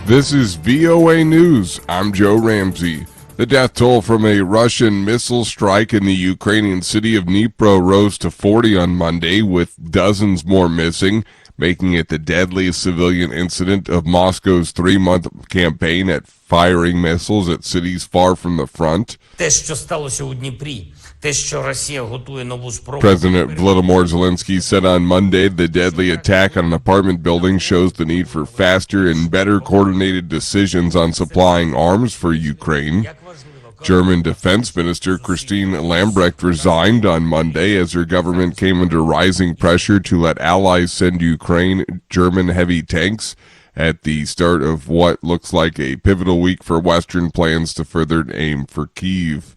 This is VOA News. I'm Joe Ramsey. The death toll from a Russian missile strike in the Ukrainian city of Dnipro rose to 40 on Monday, with dozens more missing, making it the deadliest civilian incident of Moscow's 3-month campaign at firing missiles at cities far from the front. President Volodymyr Zelensky said on Monday the deadly attack on an apartment building shows the need for faster and better coordinated decisions on supplying arms for Ukraine. German Defense Minister Christine Lambrecht resigned on Monday as her government came under rising pressure to let allies send Ukraine German heavy tanks at the start of what looks like a pivotal week for Western plans to further aim for Kyiv.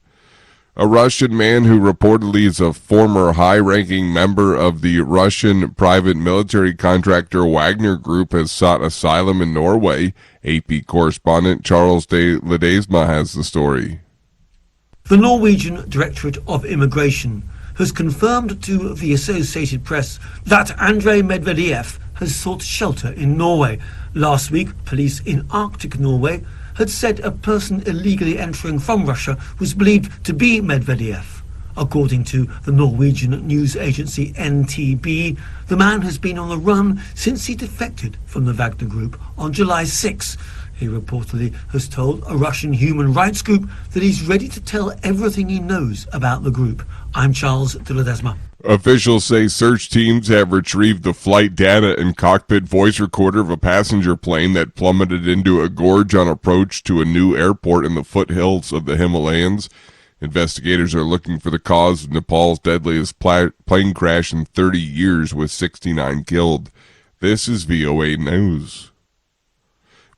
A Russian man who reportedly is a former high-ranking member of the Russian private military contractor Wagner Group has sought asylum in Norway. AP correspondent Charles de Ledesma has the story. The Norwegian Directorate of Immigration has confirmed to the Associated Press that Andrei Medvedev has sought shelter in Norway. Last week, police in Arctic Norway had said a person illegally entering from Russia was believed to be Medvedev. According to the Norwegian news agency NTB, the man has been on the run since he defected from the Wagner Group on July 6. He reportedly has told a Russian human rights group that he's ready to tell everything he knows about the group. I'm Charles de Ledesma. Officials say search teams have retrieved the flight data and cockpit voice recorder of a passenger plane that plummeted into a gorge on approach to a new airport in the foothills of the Himalayas. Investigators are looking for the cause of Nepal's deadliest plane crash in 30 years, with 69 killed. This is VOA News.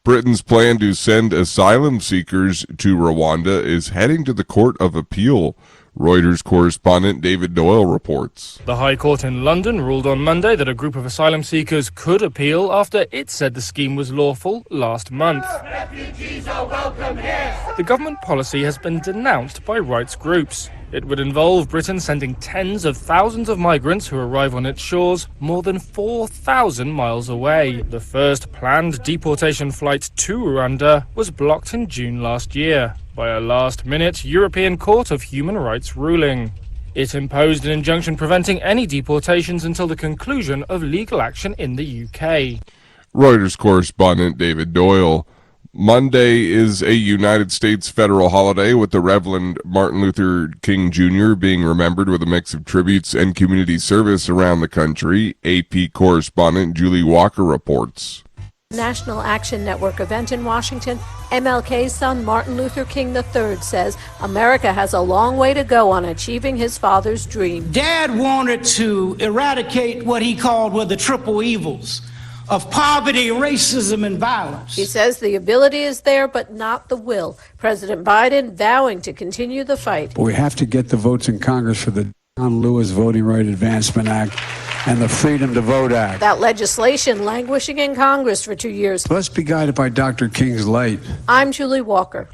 Britain's plan to send asylum seekers to Rwanda is heading to the Court of Appeal. Reuters correspondent David Doyle reports. The High Court in London ruled on Monday that a group of asylum seekers could appeal after it said the scheme was lawful last month. Refugees are welcome here. The government policy has been denounced by rights groups. It would involve Britain sending tens of thousands of migrants who arrive on its shores more than 4,000 miles away. The first planned deportation flight to Rwanda was blocked in June last year by a last-minute European Court of Human Rights ruling. It imposed an injunction preventing any deportations until the conclusion of legal action in the UK. Reuters correspondent David Doyle. Monday is a United States federal holiday, with the Reverend Martin Luther King Jr. being remembered with a mix of tributes and community service around the country. AP correspondent Julie Walker reports. National Action Network event in Washington, MLK's son Martin Luther King III says America has a long way to go on achieving his father's dream. Dad wanted to eradicate what he called the triple evils of poverty, racism, and violence. He says the ability is there, but not the will. President Biden vowing to continue the fight. We have to get the votes in Congress for the John Lewis Voting Right Advancement Act and the Freedom to Vote Act. That legislation languishing in Congress for 2 years. Let's be guided by Dr. King's light. I'm Julie Walker.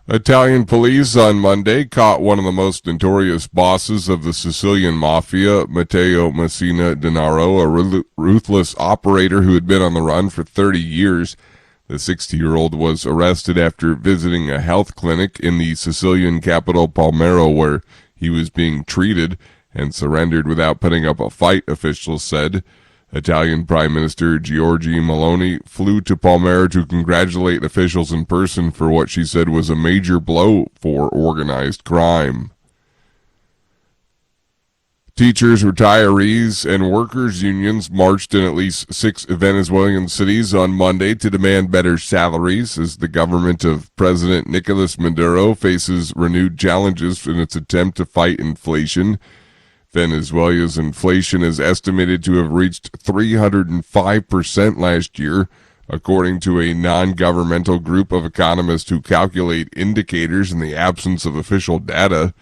Italian police on Monday caught one of the most notorious bosses of the Sicilian mafia, Matteo Messina Denaro, a ruthless operator who had been on the run for 30 years. The 60-year-old was arrested after visiting a health clinic in the Sicilian capital Palermo, where he was being treated, and surrendered without putting up a fight, officials said. Italian Prime Minister Giorgia Meloni flew to Palermo to congratulate officials in person for what she said was a major blow for organized crime. Teachers, retirees, and workers' unions marched in at least 6 Venezuelan cities on Monday to demand better salaries as the government of President Nicolas Maduro faces renewed challenges in its attempt to fight inflation. Venezuela's inflation is estimated to have reached 305% last year, according to a non-governmental group of economists who calculate indicators in the absence of official data.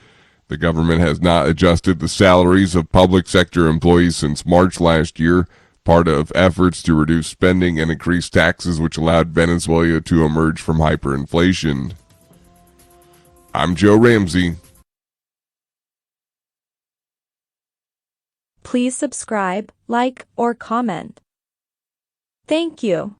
The government has not adjusted the salaries of public sector employees since March last year, part of efforts to reduce spending and increase taxes, which allowed Venezuela to emerge from hyperinflation. I'm Joe Ramsey. Please subscribe, like, or comment. Thank you.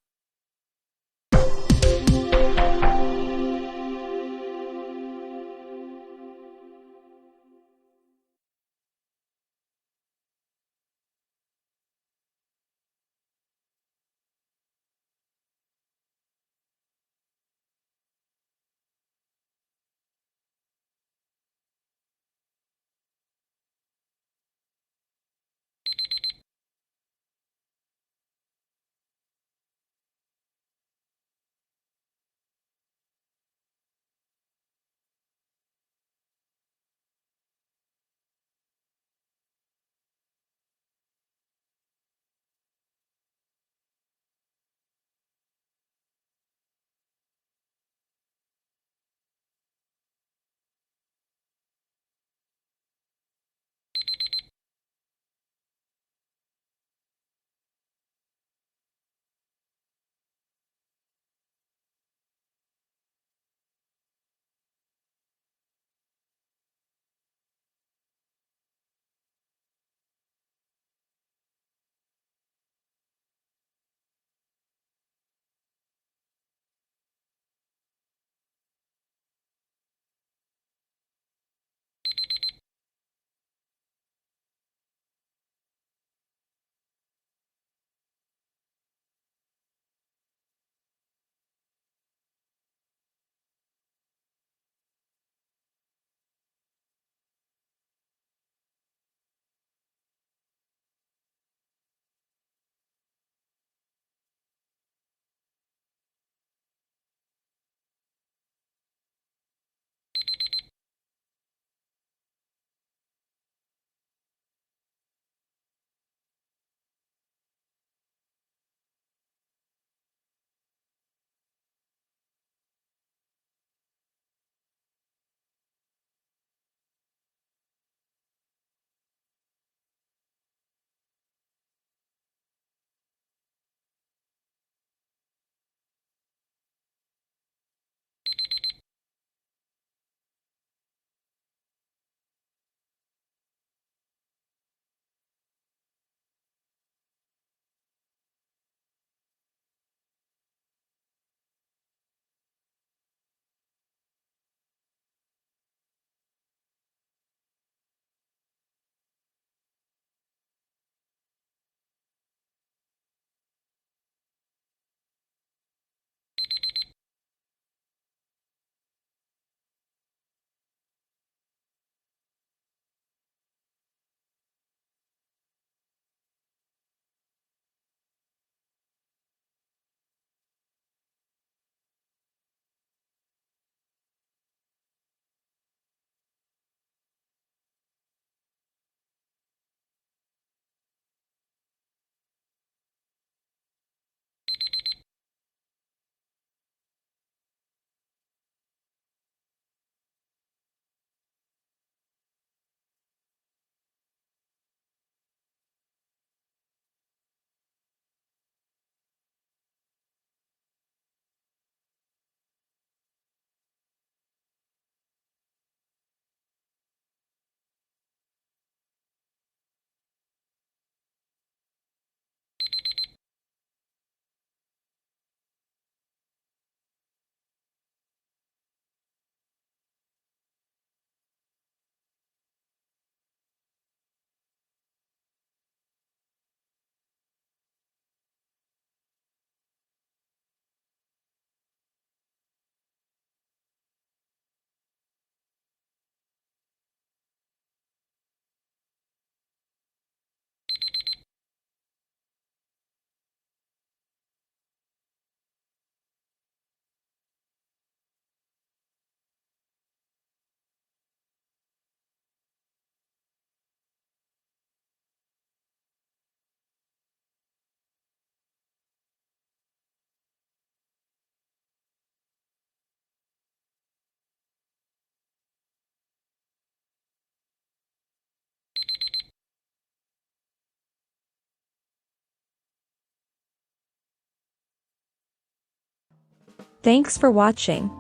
Thanks for watching.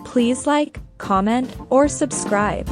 Please like, comment, or subscribe.